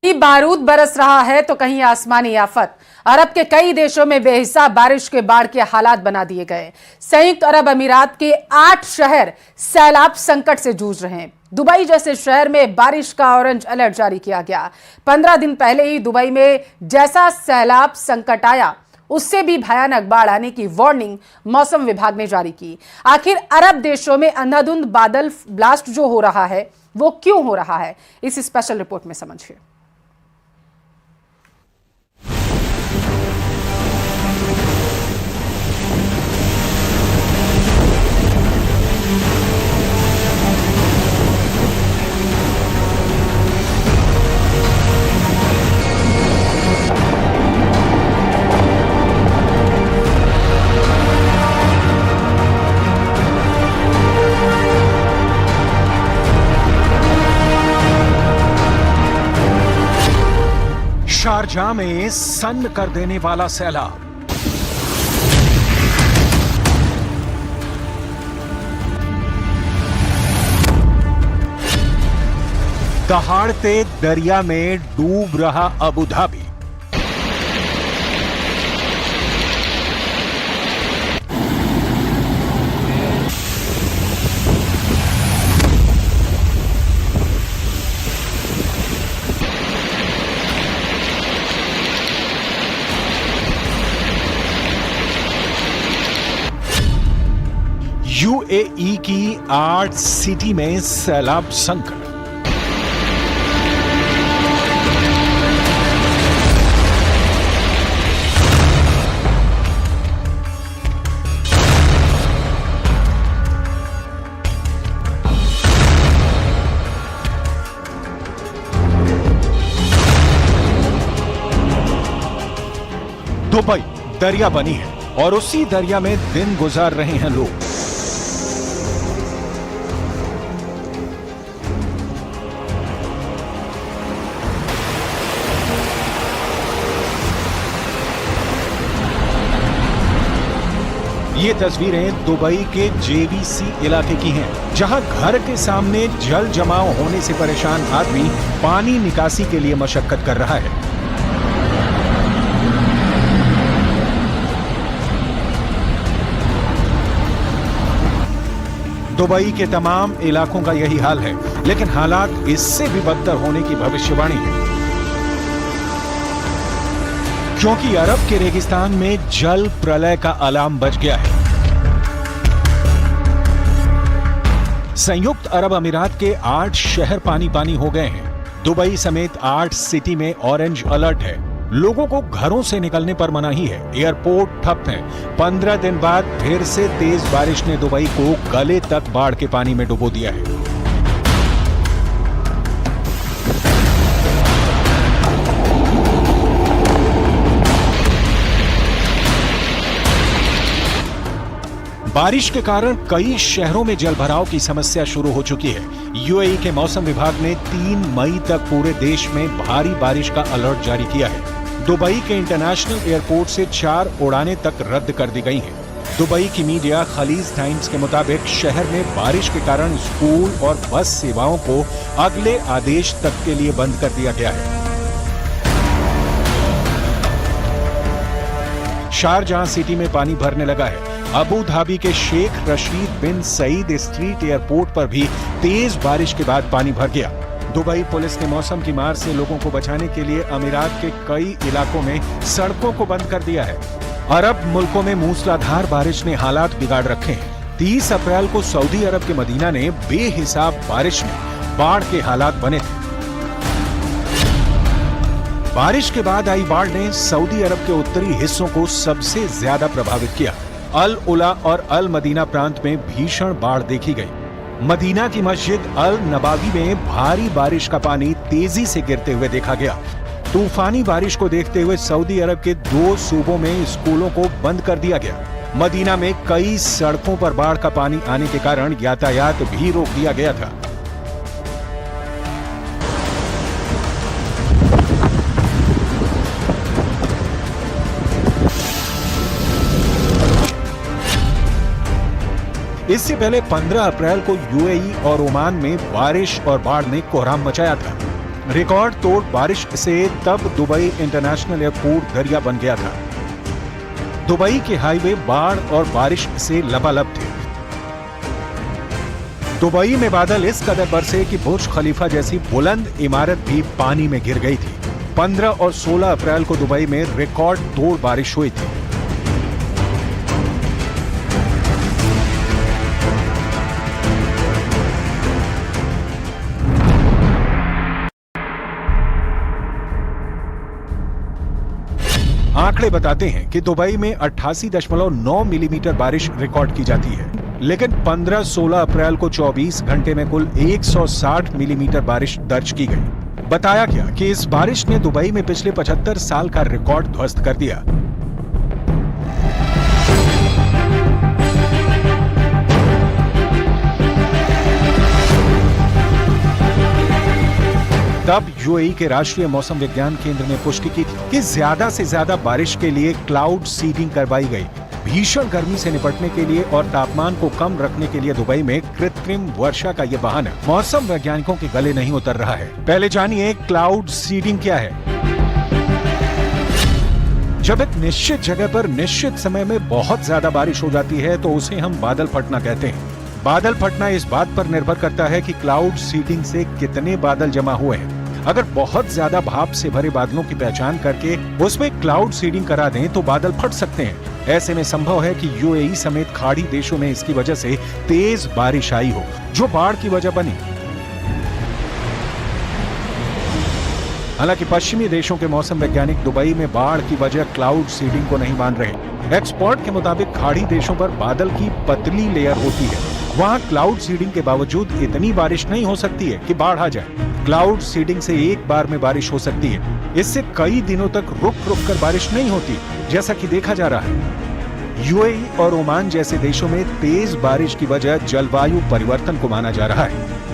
कहीं बारूद बरस रहा है तो कहीं आसमानी आफत। अरब के कई देशों में बेहिसाब बारिश के बाढ़ के हालात बना दिए गए। संयुक्त अरब अमीरात के 8 शहर सैलाब संकट से जूझ रहे हैं। दुबई जैसे शहर में बारिश का ऑरेंज अलर्ट जारी किया गया। 15 दिन पहले ही दुबई में जैसा सैलाब संकट आया, उससे भी भयानक बाढ़ आने की वार्निंग मौसम विभाग ने जारी की। आखिर अरब देशों में अंधाधुंध बादल ब्लास्ट जो हो रहा है वो क्यों हो रहा है, इस स्पेशल रिपोर्ट में समझिए। शारजाह में सन्न कर देने वाला सैलाब। दहाड़ते दरिया में डूब रहा अबू धाबी। यूएई की 8 सिटी में सैलाब संकट। दुबई दरिया बनी है और उसी दरिया में दिन गुजार रहे हैं लोग। ये तस्वीरें दुबई के जेवीसी इलाके की हैं, जहां घर के सामने जल जमाव होने से परेशान आदमी पानी निकासी के लिए मशक्कत कर रहा है। दुबई के तमाम इलाकों का यही हाल है, लेकिन हालात इससे भी बदतर होने की भविष्यवाणी है, क्योंकि अरब के रेगिस्तान में जल प्रलय का अलार्म बज गया है। संयुक्त अरब अमीरात के 8 शहर पानी पानी हो गए हैं। दुबई समेत 8 सिटी में ऑरेंज अलर्ट है। लोगों को घरों से निकलने पर मनाही है। एयरपोर्ट ठप है। 15 दिन बाद फिर से तेज बारिश ने दुबई को गले तक बाढ़ के पानी में डुबो दिया है। बारिश के कारण कई शहरों में जलभराव की समस्या शुरू हो चुकी है। यूएई के मौसम विभाग ने 3 मई तक पूरे देश में भारी बारिश का अलर्ट जारी किया है। दुबई के इंटरनेशनल एयरपोर्ट से 4 उड़ानें तक रद्द कर दी गई हैं। दुबई की मीडिया खलीज टाइम्स के मुताबिक शहर में बारिश के कारण स्कूल और बस सेवाओं को अगले आदेश तक के लिए बंद कर दिया गया है। शारजाह सिटी में पानी भरने लगा है। अबू धाबी के शेख रशीद बिन सईद स्ट्रीट एयरपोर्ट पर भी तेज बारिश के बाद पानी भर गया। दुबई पुलिस ने मौसम की मार से लोगों को बचाने के लिए अमीरात के कई इलाकों में सड़कों को बंद कर दिया है। अरब मुल्कों में मूसलाधार बारिश ने हालात बिगाड़ रखे हैं। 30 अप्रैल को सऊदी अरब के मदीना ने बेहिसाब बारिश में बाढ़ के हालात बने थे। बारिश के बाद आई बाढ़ ने सऊदी अरब के उत्तरी हिस्सों को सबसे ज्यादा प्रभावित किया। अल उला और अल मदीना प्रांत में भीषण बाढ़ देखी गई। मदीना की मस्जिद अल नबावी में भारी बारिश का पानी तेजी से गिरते हुए देखा गया। तूफानी बारिश को देखते हुए सऊदी अरब के 2 सूबों में स्कूलों को बंद कर दिया गया। मदीना में कई सड़कों पर बाढ़ का पानी आने के कारण यातायात भी रोक दिया गया था। इससे पहले 15 अप्रैल को यूएई और ओमान में बारिश और बाढ़ ने कोहराम मचाया था। रिकॉर्ड तोड़ बारिश से तब दुबई इंटरनेशनल एयरपोर्ट दरिया बन गया था। दुबई के हाईवे बाढ़ और बारिश से लबालब थे। दुबई में बादल इस कदर बरसे कि बुर्ज खलीफा जैसी बुलंद इमारत भी पानी में गिर गई थी। 15 और 16 अप्रैल को दुबई में रिकॉर्ड तोड़ बारिश हुई थी। आंकड़े बताते हैं कि दुबई में 88.9 मिलीमीटर बारिश रिकॉर्ड की जाती है, लेकिन 15-16 अप्रैल को 24 घंटे में कुल 160 मिलीमीटर बारिश दर्ज की गई। बताया गया कि इस बारिश ने दुबई में पिछले 75 साल का रिकॉर्ड ध्वस्त कर दिया। तब यूएई के राष्ट्रीय मौसम विज्ञान केंद्र ने पुष्टि की थी कि ज्यादा से ज्यादा बारिश के लिए क्लाउड सीडिंग करवाई गई। भीषण गर्मी से निपटने के लिए और तापमान को कम रखने के लिए दुबई में कृत्रिम वर्षा का ये बहाना मौसम वैज्ञानिकों के गले नहीं उतर रहा है। पहले जानिए क्लाउड सीडिंग क्या है। जब एक निश्चित जगह पर निश्चित समय में बहुत ज्यादा बारिश हो जाती है तो उसे हम बादल फटना कहते हैं। बादल फटना इस बात पर निर्भर करता है कि क्लाउड सीडिंग से कितने बादल जमा हुए हैं। अगर बहुत ज्यादा भाप से भरे बादलों की पहचान करके उसमें क्लाउड सीडिंग करा दें तो बादल फट सकते हैं। ऐसे में संभव है कि यूएई समेत खाड़ी देशों में इसकी वजह से तेज बारिश आई हो, जो बाढ़ की वजह बनी। हालांकि पश्चिमी देशों के मौसम वैज्ञानिक दुबई में बाढ़ की वजह क्लाउड सीडिंग को नहीं मान रहे। एक्सपर्ट के मुताबिक खाड़ी देशों पर बादल की पतली लेयर होती है, वहां क्लाउड सीडिंग के बावजूद इतनी बारिश नहीं हो सकती है कि बाढ़ आ जाए। क्लाउड सीडिंग से एक बार में बारिश हो सकती है, इससे कई दिनों तक रुक रुक कर बारिश नहीं होती, जैसा कि देखा जा रहा है। यूएई और ओमान जैसे देशों में तेज बारिश की वजह जलवायु परिवर्तन को माना जा रहा है।